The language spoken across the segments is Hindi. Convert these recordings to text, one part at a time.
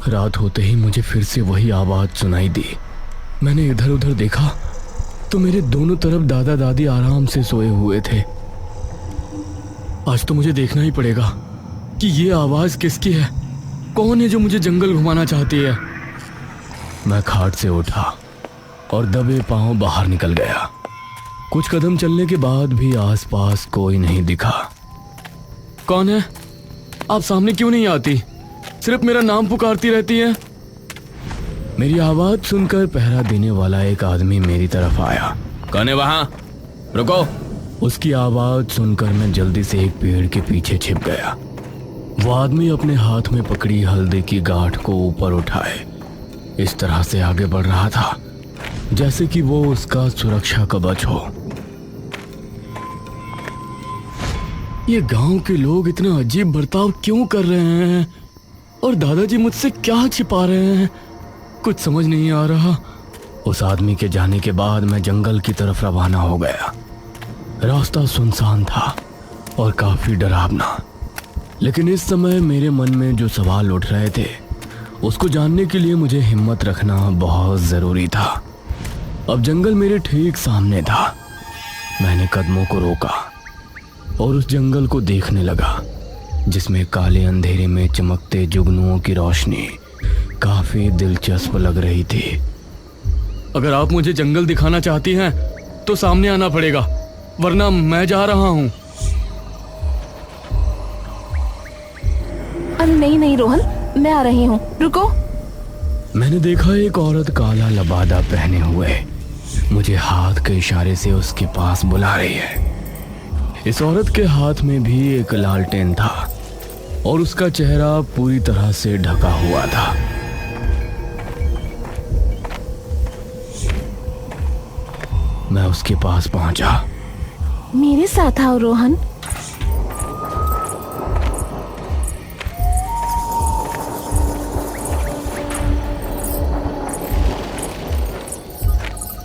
रात होते ही मुझे फिर से वही आवाज सुनाई दी। मैंने इधर उधर देखा तो मेरे दोनों तरफ दादा दादी आराम से सोए हुए थे। आज तो मुझे देखना ही पड़ेगा कि ये आवाज किसकी है, कौन है जो मुझे जंगल घुमाना चाहती है। मैं खाट से उठा और दबे पांव बाहर निकल गया। कुछ कदम चलने के बाद भी आसपास कोई नहीं दिखा। कौन है? आप सामने क्यों नहीं आती? सिर्फ मेरा नाम पुकारती रहती है। मेरी आवाज सुनकर पहरा देने वाला एक आदमी मेरी तरफ आया। कौन है वहां? रुको। उसकी आवाज सुनकर मैं जल्दी से एक पेड़ के पीछे छिप गया। वो आदमी अपने हाथ में पकड़ी हल्दी की गांठ को ऊपर उठाए इस तरह से आगे बढ़ रहा था जैसे कि वो उसका सुरक्षा कवच हो। ये गांव के लोग इतना अजीब बर्ताव क्यों कर रहे हैं और दादाजी मुझसे क्या छिपा रहे हैं, कुछ समझ नहीं आ रहा। उस आदमी के जाने के बाद मैं जंगल की तरफ रवाना हो गया। रास्ता सुनसान था और काफी डरावना, लेकिन इस समय मेरे मन में जो सवाल उठ रहे थे उसको जानने के लिए मुझे हिम्मत रखना बहुत जरूरी था। अब जंगल मेरे ठीक सामने था। मैंने कदमों को रोका और उस जंगल को देखने लगा जिसमें काले अंधेरे में चमकते जुगनुओं की रोशनी काफी दिलचस्प लग रही थी। अगर आप मुझे जंगल दिखाना चाहती हैं तो सामने आना पड़ेगा, वरना मैं जा रहा हूं। अरे नहीं नहीं रोहन, मैं आ रही हूँ, रुको। मैंने देखा एक औरत काला लबादा पहने हुए मुझे हाथ के इशारे से उसके पास बुला रही है। इस औरत के हाथ में भी एक लालटेन था और उसका चेहरा पूरी तरह से ढका हुआ था। मैं उसके पास पहुंचा। मेरे साथ आओ रोहन।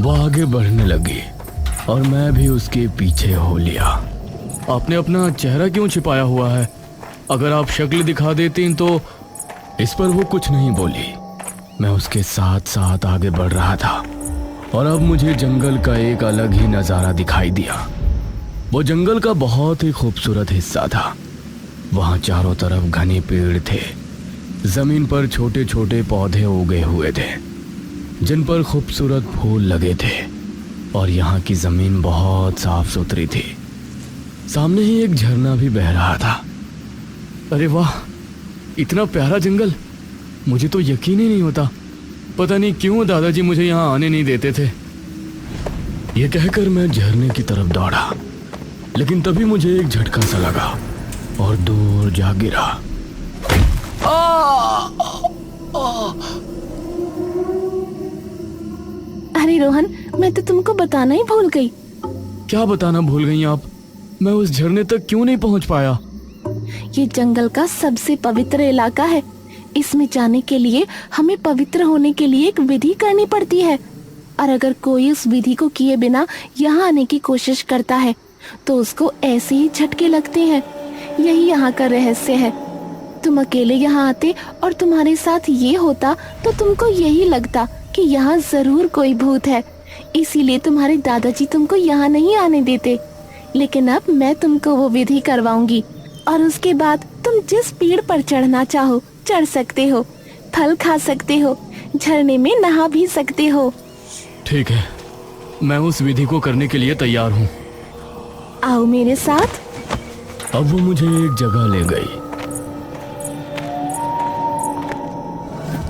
वो आगे बढ़ने लगी और मैं भी उसके पीछे हो लिया। आपने अपना चेहरा क्यों छिपाया हुआ है? अगर आप शक्ल दिखा देती तो। इस पर वो कुछ नहीं बोली। मैं उसके साथ साथ आगे बढ़ रहा था और अब मुझे जंगल का एक अलग ही नज़ारा दिखाई दिया। वो जंगल का बहुत ही खूबसूरत हिस्सा था। वहाँ चारों तरफ घने पेड़ थे। जमीन पर छोटे छोटे पौधे उगे हुए थे जिन पर खूबसूरत फूल लगे थे और यहाँ की जमीन बहुत साफ सुथरी थी। सामने ही एक झरना भी बह रहा था। अरे वाह, इतना प्यारा जंगल! मुझे तो यकीन ही नहीं होता। पता नहीं क्यों दादाजी मुझे यहाँ आने नहीं देते थे। यह कहकर मैं झरने की तरफ दौड़ा, लेकिन तभी मुझे एक झटका सा लगा और दूर जा गिरा। अरे रोहन, मैं तो तुमको बताना ही भूल गई। क्या बताना भूल गई आप? मैं उस झरने तक क्यों नहीं पहुंच पाया? ये जंगल का सबसे पवित्र इलाका है। इसमें जाने के लिए हमें पवित्र होने के लिए एक विधि करनी पड़ती है, और अगर कोई उस विधि को किए बिना यहाँ आने की कोशिश करता है तो उसको ऐसे ही झटके लगते हैं। यही यहाँ का रहस्य है। तुम अकेले यहाँ आते और तुम्हारे साथ ये होता तो तुमको यही लगता कि यहाँ जरूर कोई भूत है, इसीलिए तुम्हारे दादाजी तुमको यहाँ नहीं आने देते। लेकिन अब मैं तुमको वो विधि करवाऊंगी और उसके बाद तुम जिस पेड़ पर चढ़ना चाहो चढ़ सकते हो, फल खा सकते हो, झरने में नहा भी सकते हो। ठीक है, मैं उस विधि को करने के लिए तैयार हूँ। आओ मेरे साथ। अब वो मुझे एक जगह ले गई।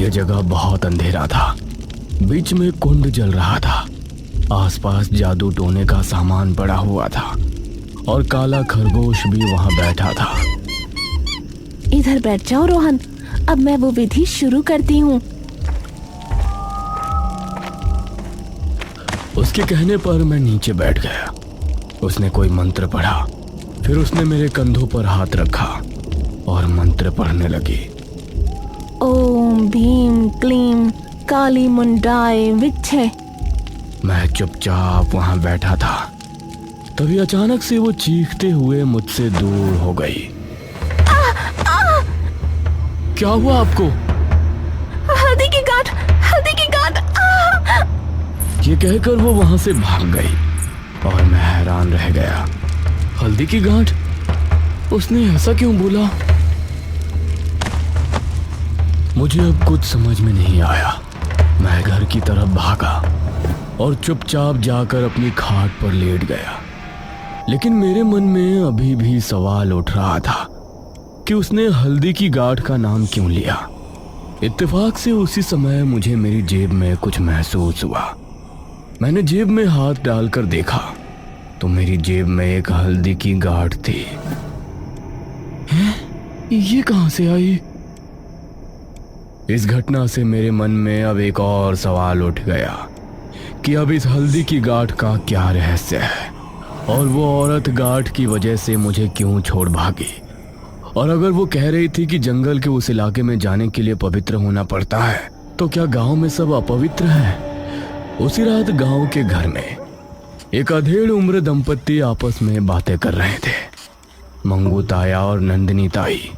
यह जगह बहुत अंधेरा था। बीच में कुंड जल रहा था। आसपास जादू टोने का सामान पड़ा हुआ था और काला खरगोश भी वहां बैठा था। इधर बैठ जाओ रोहन, अब मैं वो विधि शुरू करती हूँ। उसके कहने पर मैं नीचे बैठ गया। उसने कोई मंत्र पढ़ा, फिर उसने मेरे कंधों पर हाथ रखा और मंत्र पढ़ने लगी। ओम भीम क्लीम काली मुंडाए विच्छे। मैं चुपचाप वहां बैठा था। तभी अचानक से वो चीखते हुए मुझसे दूर हो गई। क्या हुआ आपको? ये कहकर वो वहां से भाग गई और मैं हैरान रह गया। हल्दी की गांठ? उसने ऐसा क्यों बोला? मुझे अब कुछ समझ में नहीं आया। मैं घर की तरफ भागा और चुपचाप जाकर अपनी खाट पर लेट गया। लेकिन मेरे मन में अभी भी सवाल उठ रहा था कि उसने हल्दी की गांठ का नाम क्यों लिया। इत्तेफाक से उसी समय मुझे मेरी जेब में कुछ महसूस हुआ। मैंने जेब में हाथ डालकर देखा तो मेरी जेब में एक हल्दी की गांठ थी। हैं? ये कहां से आई? इस घटना से मेरे मन में अब एक और सवाल उठ गया कि अब इस हल्दी की गांठ का क्या रहस्य है, और वो औरत गांठ की वजह से मुझे क्यों छोड़ भागी। और अगर वो कह रही थी कि जंगल के उस इलाके में जाने के लिए पवित्र होना पड़ता है, तो क्या गांव में सब अपवित्र है? उसी रात गांव के घर में एक अधेड़ उम्र दंपत्ति आपस में बातें कर रहे थे, मंगू ताया और नंदिनी ताई।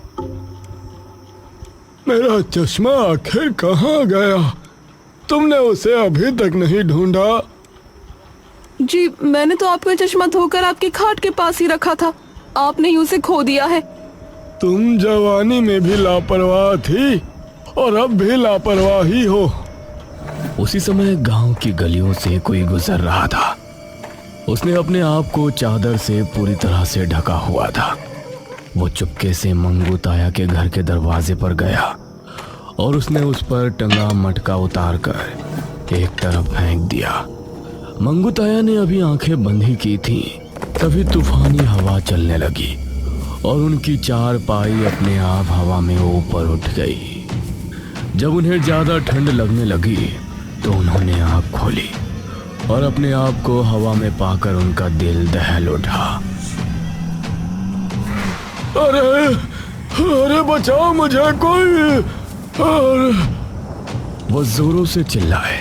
मेरा चश्मा आखिर कहाँ गया? तुमने उसे अभी तक नहीं ढूंढा? जी, मैंने तो आपका चश्मा धोकर आपकी खाट के पास ही रखा था। आपने ही उसे खो दिया है। तुम जवानी में भी लापरवाह थी और अब भी लापरवाह ही हो। उसी समय गांव की गलियों से कोई गुजर रहा था। उसने अपने आप को चादर से पूरी तरह से ढका हुआ था। वो चुपके से मंगू ताया के घर के दरवाजे पर गया और उसने उस पर टंगा मटका उतार कर एक तरफ फेंक दिया। मंगू ताया ने अभी आंखें बंद ही की थी, तभी तूफानी हवा चलने लगी और उनकी चारपाई अपने आप हवा में ऊपर उठ गई। जब उन्हें ज्यादा ठंड लगने लगी तो उन्होंने आंख खोली और अपने आप को हवा में पाकर उनका दिल दहल उठा। अरे अरे बचाओ मुझे कोई! वो जोरों से चिल्लाए,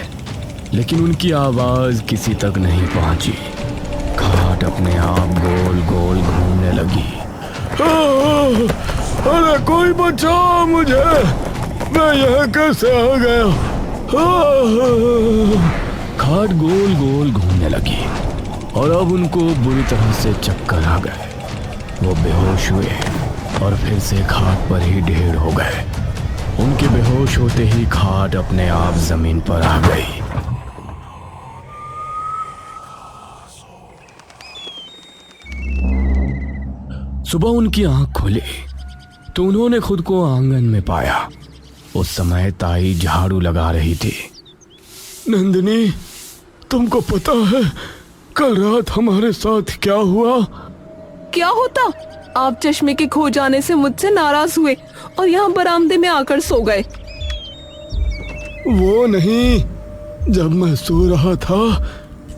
लेकिन उनकी आवाज किसी तक नहीं पहुंची। खाट अपने आप गोल गोल घूमने लगी। अरे कोई बचाओ मुझे! मैं यहाँ कैसे आ गया? खाट गोल गोल घूमने लगी और अब उनको बुरी तरह से चक्कर आ गए। वो बेहोश हुए और फिर से खाट पर ही ढेर हो गए। उनके बेहोश होते ही खाट अपने आप जमीन पर आ गई। सुबह उनकी आंख खुली तो उन्होंने खुद को आंगन में पाया। उस समय ताई झाड़ू लगा रही थी। नंदिनी, तुमको पता है कल रात हमारे साथ क्या हुआ? क्या होता? आप चश्मे के खो जाने से मुझसे नाराज हुए और यहाँ बरामदे में आकर सो गए। वो नहीं, जब मैं सो रहा था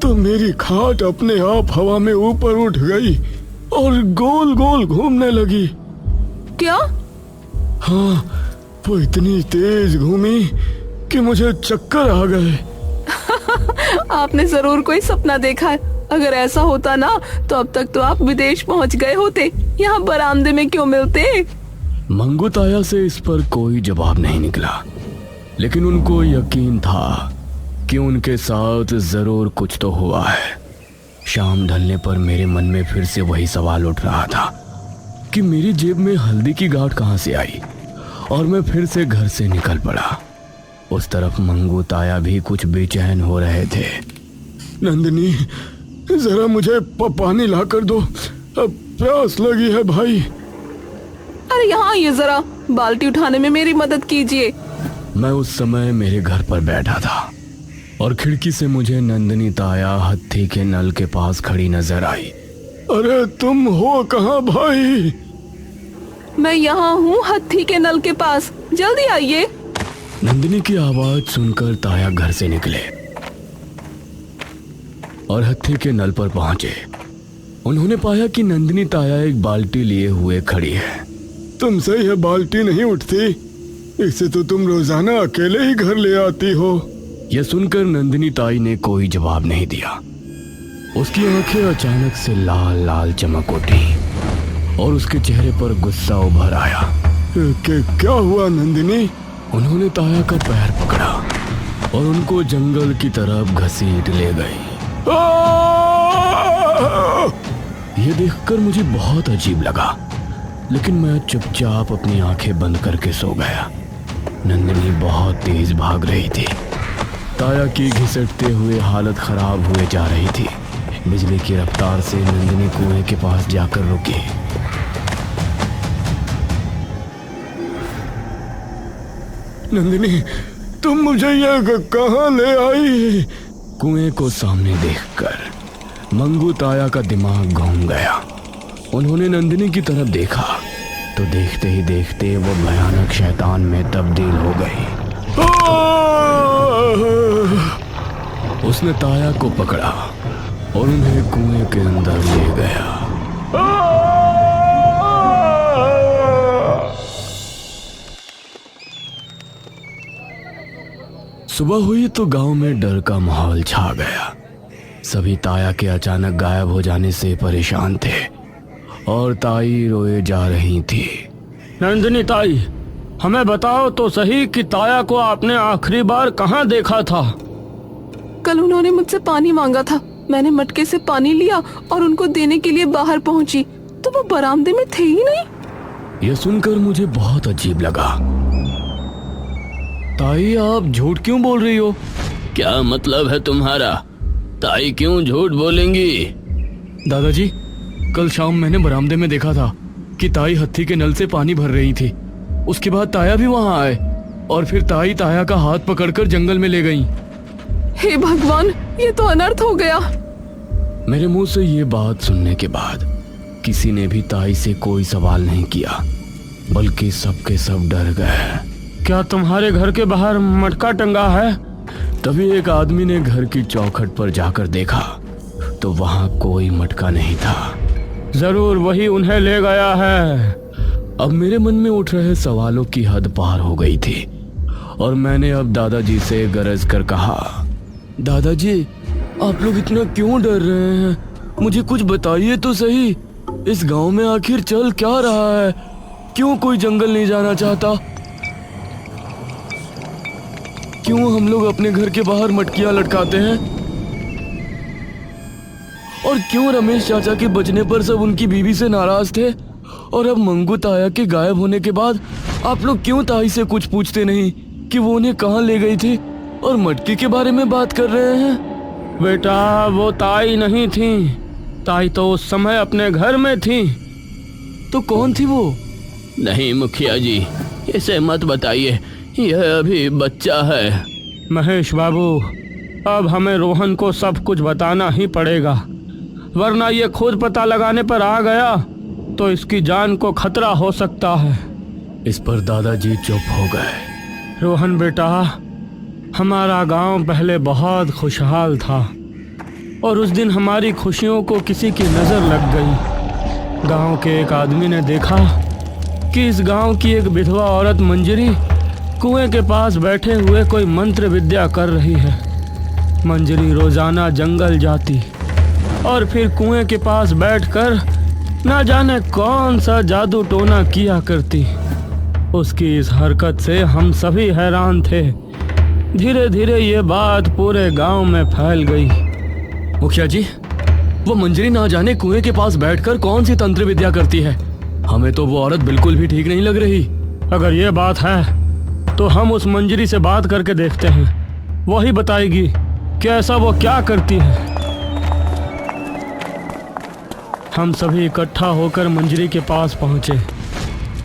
तो मेरी खाट अपने आप हवा में ऊपर उठ गई और गोल गोल घूमने लगी। क्या? हाँ, वो इतनी तेज घूमी कि मुझे चक्कर आ गए। आपने जरूर कोई सपना देखा है। अगर ऐसा होता ना तो अब तक तो आप विदेश पहुंच गए होते। यहाँ बरामदे में क्यों मिलते? मंगू ताया से इस पर कोई जवाब नहीं निकला, लेकिन उनको यकीन था कि उनके साथ जरूर कुछ तो हुआ है। शाम ढलने पर मेरे मन में फिर से वही सवाल उठ रहा था कि मेरी जेब में हल्दी की गांठ कहां से आई, और मैं फिर से घर से निकल पड़ा। उस तरफ मंगू ताया भी कुछ बेचैन हो रहे थे। नंदिनी, जरा मुझे पानी ला कर दो, अब प्यास लगी है भाई। अरे यहाँ आइए, जरा बाल्टी उठाने में मेरी मदद कीजिए। मैं उस समय मेरे घर पर बैठा था और खिड़की से मुझे नंदिनी ताया हत्थी के नल के पास खड़ी नजर आई। अरे तुम हो कहाँ भाई? मैं यहाँ हूँ हत्थी के नल के पास, जल्दी आइए। नंदिनी की आवाज सुनकर ताया घर से निकले और हत्थी के नल पर पहुंचे। उन्होंने पाया कि नंदिनी ताया एक बाल्टी लिए हुए खड़ी है। तुमसे यह बाल्टी नहीं उठती, इसे तो तुम रोजाना अकेले ही घर ले आती हो। यह सुनकर नंदिनी ताई ने कोई जवाब नहीं दिया। उसकी आंखें अचानक से लाल लाल चमक उठी और उसके चेहरे पर गुस्सा उभर आया। क्या हुआ नंदिनी? उन्होंने ताया का पैर पकड़ा और उनको जंगल की तरफ घसीट ले गई। ये देखकर मुझे बहुत अजीब लगा, लेकिन मैं चुपचाप अपनी आंखें बंद करके सो गया। नंदिनी बहुत तेज भाग रही थी। ताया की घिसटते हुए हालत खराब हुए जा रही थी। बिजली की रफ्तार से नंदिनी कुएं के पास जाकर रुकी। नंदिनी, तुम मुझे ये कहाँ ले आई? कुएं को सामने देखकर मंगू ताया का दिमाग घूम गया। उन्होंने नंदिनी की तरफ देखा तो देखते ही देखते वो भयानक शैतान में तब्दील हो गई। उसने ताया को पकड़ा और उन्हें कुएं के अंदर ले गया। सुबह हुई तो गांव में डर का माहौल छा गया। सभी ताया के अचानक गायब हो जाने से परेशान थे और ताई रोए जा रही थी। नंदिनी ताई, हमें बताओ तो सही कि ताया को आपने आखिरी बार कहाँ देखा था? कल उन्होंने मुझसे पानी मांगा था। मैंने मटके से पानी लिया और उनको देने के लिए बाहर पहुंची तो वो बरामदे में थे ही नहीं। यह सुनकर मुझे बहुत अजीब लगा। ताई, आप झूठ क्यों बोल रही हो? क्या मतलब है तुम्हारा? ताई क्यों झूठ बोलेंगी? दादाजी, कल शाम मैंने बरामदे में देखा था कि ताई हत्थी के नल से पानी भर रही थी। उसके बाद ताया भी वहां आए और फिर ताई ताया का हाथ पकड़कर जंगल में ले गईं। हे भगवान, ये तो अनर्थ हो गया। मेरे मुंह से ये बात सुनने के बाद किसी ने भी ताई से कोई सवाल नहीं किया, बल्कि सबके सब डर गए। क्या तुम्हारे घर के बाहर मटका टंगा है? तभी एक आदमी ने घर की चौखट पर जाकर देखा तो वहां कोई मटका नहीं था। जरूर वही उन्हें ले गया है। अब मेरे मन में उठ रहे सवालों की हद पार हो गई थी और मैंने अब दादाजी से गरज कर कहा, दादाजी, आप लोग इतना क्यों डर रहे हैं? मुझे कुछ बताइए तो सही। इस गांव में आखिर चल क्या रहा है? क्यों कोई जंगल नहीं जाना चाहता? क्यों हम लोग अपने घर के बाहर मटकियां लटकाते हैं? और क्यों रमेश चाचा के बचने पर सब उनकी बीवी से नाराज थे? और अब मंगू ताया के गायब होने के बाद आप लोग क्यों ताई से कुछ पूछते नहीं कि वो उन्हें कहाँ ले गई थी और मटकी के बारे में बात कर रहे हैं? बेटा, वो ताई नहीं थी। ताई तो उस समय अपने घर में थी। तो कौन थी वो? नहीं मुखिया जी, इसे मत बताइए, यह अभी बच्चा है। महेश बाबू, अब हमें रोहन को सब कुछ बताना ही पड़ेगा, वरना ये खुद पता लगाने पर आ गया तो इसकी जान को खतरा हो सकता है। इस पर दादाजी चुप हो गए। रोहन बेटा, हमारा गांव पहले बहुत खुशहाल था और उस दिन हमारी खुशियों को किसी की नज़र लग गई। गांव के एक आदमी ने देखा कि इस गांव की एक विधवा औरत मंजरी कुएं के पास बैठे हुए कोई मंत्र विद्या कर रही है। मंजरी रोजाना जंगल जाती और फिर कुएं के पास बैठकर ना जाने कौन सा जादू टोना किया करती। उसकी इस हरकत से हम सभी हैरान थे। धीरे धीरे ये बात पूरे गांव में फैल गई। मुखिया जी, वो मंजरी ना जाने कुएं के पास बैठकर कौन सी तंत्र विद्या करती है। हमें तो वो औरत बिल्कुल भी ठीक नहीं लग रही। अगर ये बात है तो हम उस मंजरी से बात करके देखते हैं, वही बताएगी कि ऐसा वो क्या करती है। हम सभी इकट्ठा होकर मंजरी के पास पहुंचे।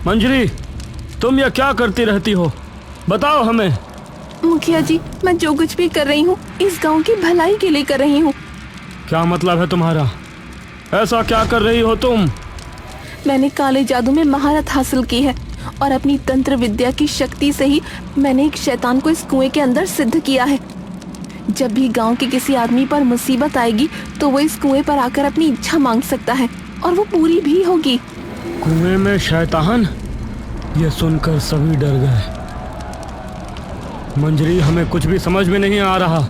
मंजरी, तुम यह क्या करती रहती हो? बताओ हमें। मुखिया जी, मैं जो कुछ भी कर रही हूँ इस गांव की भलाई के लिए कर रही हूँ। क्या मतलब है तुम्हारा? ऐसा क्या कर रही हो तुम? मैंने काले जादू में महारत हासिल की है और अपनी तंत्र विद्या की शक्ति से ही मैंने एक शैतान को इस कुएं के अंदर सिद्ध किया है। जब भी गांव के किसी आदमी पर मुसीबत आएगी तो वो इस कुएं पर आकर अपनी इच्छा मांग सकता है और वो पूरी भी होगी। कुएं में शैतान? ये सुनकर सभी डर गए। मंजरी, हमें कुछ भी समझ में नहीं आ रहा।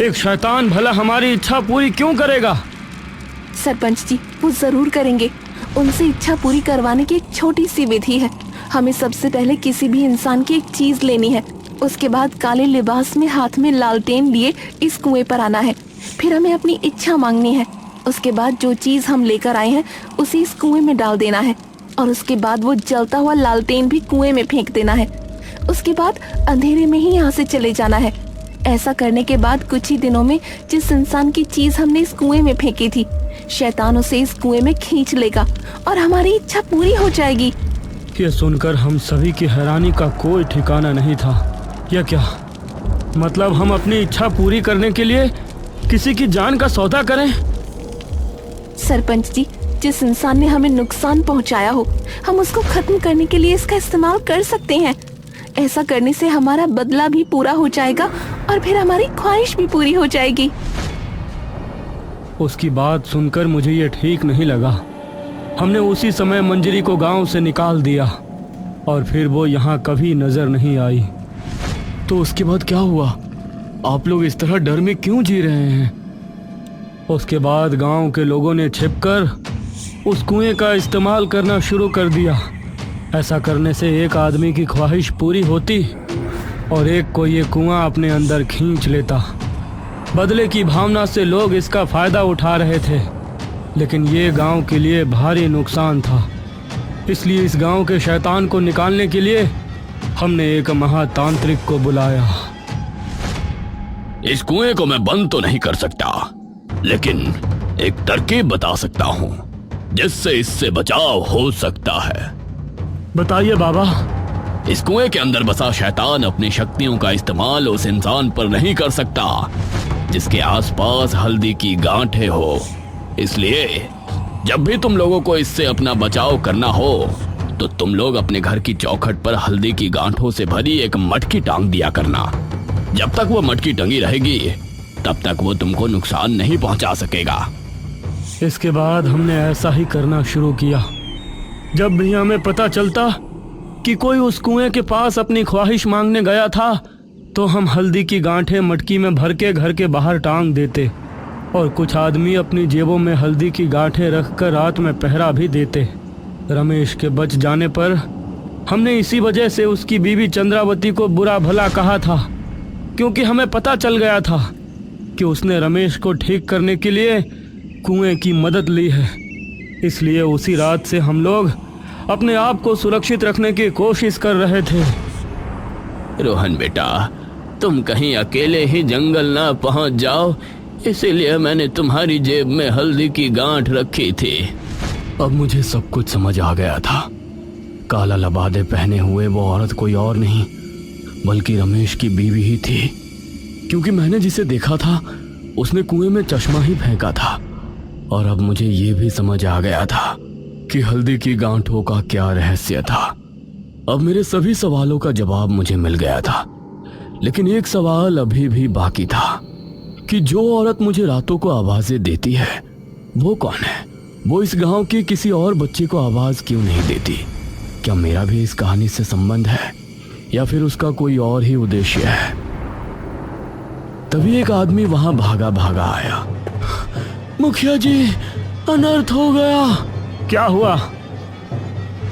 एक शैतान भला हमारी इच्छा पूरी क्यों करेगा? सरपंच जी, वो जरूर करेंगे। उनसे इच्छा पूरी करवाने की एक छोटी सी विधि है। हमें सबसे पहले किसी भी इंसान की एक चीज लेनी है, उसके बाद काले लिबास में हाथ में लालटेन लिए इस कुएं पर आना है। फिर हमें अपनी इच्छा मांगनी है। उसके बाद जो चीज हम लेकर आए हैं उसे इस कुएं में डाल देना है और उसके बाद वो जलता हुआ लालटेन भी कुएं में फेंक देना है। उसके बाद अंधेरे में ही यहाँ से चले जाना है। ऐसा करने के बाद कुछ ही दिनों में जिस इंसान की चीज हमने इस कुएं में फेंकी थी, शैतान उसे इस कुएं में खींच लेगा और हमारी इच्छा पूरी हो जाएगी। ये सुनकर हम सभी की हैरानी का कोई ठिकाना नहीं था। यह क्या मतलब, हम अपनी इच्छा पूरी करने के लिए किसी की जान का सौदा करें? सरपंच जी, जिस इंसान ने हमें नुकसान पहुंचाया हो, हम उसको खत्म करने के लिए इसका इस्तेमाल कर सकते हैं। ऐसा करने से हमारा बदला भी पूरा हो जाएगा और फिर हमारी ख्वाहिश भी पूरी हो जाएगी। उसकी बात सुनकर मुझे ये ठीक नहीं लगा। हमने उसी समय मंजरी को गांव से निकाल दिया और फिर वो यहाँ कभी नजर नहीं आई। तो उसके बाद क्या हुआ? आप लोग इस तरह डर में क्यों जी रहे हैं? उसके बाद गांव के लोगों ने छिपकर उस कुएं का इस्तेमाल करना शुरू कर दिया। ऐसा करने से एक आदमी की ख्वाहिश पूरी होती और एक को ये कुआं अपने अंदर खींच लेता। बदले की भावना से लोग इसका फायदा उठा रहे थे, लेकिन ये गांव के लिए भारी नुकसान था। इसलिए इस गांव के शैतान को निकालने के लिए हमने एक महातांत्रिक को बुलाया। इस कुएं को मैं बंद तो नहीं कर सकता, लेकिन एक तरकीब बता सकता हूँ जिससे इससे बचाव हो सकता है। बताइए बाबा। इस कुएं के अंदर बसा शैतान अपनी शक्तियों का इस्तेमाल उस इंसान पर नहीं कर सकता जिसके आसपास हल्दी की गांठें हो। इसलिए जब भी तुम लोगों को इससे अपना बचाव करना हो तो तुम लोग अपने घर की चौखट पर हल्दी की गांठों से भरी एक मटकी टांग दिया करना। जब तक वो मटकी टंगी रहेगी तब तक वो तुमको नुकसान नहीं पहुंचा सकेगा। इसके बाद हमने ऐसा ही करना शुरू किया। जब भी हमें पता चलता कि कोई उस कुएं के पास अपनी ख्वाहिश मांगने गया था तो हम हल्दी की गांठें मटकी में भर के घर के बाहर टांग देते और कुछ आदमी अपनी जेबों में हल्दी की गांठें रखकर रात में पहरा भी देते। रमेश के बच जाने पर हमने इसी वजह से उसकी बीवी चंद्रावती को बुरा भला कहा था, क्योंकि हमें पता चल गया था कि उसने रमेश को ठीक करने के लिए कुएं की मदद ली है। इसलिए उसी रात से हम लोग अपने आप को सुरक्षित रखने की कोशिश कर रहे थे। रोहन बेटा, तुम कहीं अकेले ही जंगल ना पहुंच जाओ, इसीलिए मैंने तुम्हारी जेब में हल्दी की गांठ रखी थी। अब मुझे सब कुछ समझ आ गया था। काला लबादे पहने हुए वो औरत कोई और नहीं बल्कि रमेश की बीवी ही थी, क्योंकि मैंने जिसे देखा था उसने कुएं में चश्मा ही फेंका था। और अब मुझे ये भी समझ आ गया था कि हल्दी की गांठों का क्या रहस्य था। अब मेरे सभी सवालों का जवाब मुझे मिल गया था, लेकिन एक सवाल अभी भी बाकी था कि जो औरत मुझे रातों को आवाजें देती है वो कौन है? वो इस गांव के किसी और बच्चे को आवाज क्यों नहीं देती? क्या मेरा भी इस कहानी से संबंध है या फिर उसका कोई और ही उद्देश्य है? तभी एक आदमी वहां भागा भागा आया। मुखिया जी, अनर्थ हो गया। क्या हुआ?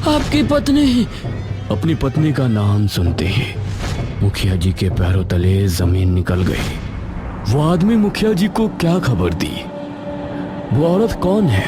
आपकी पत्नी। अपनी पत्नी का नाम सुनते ही मुखिया जी के पैरों तले जमीन निकल गई। वो आदमी मुखिया जी को क्या खबर दी? वो औरत कौन है?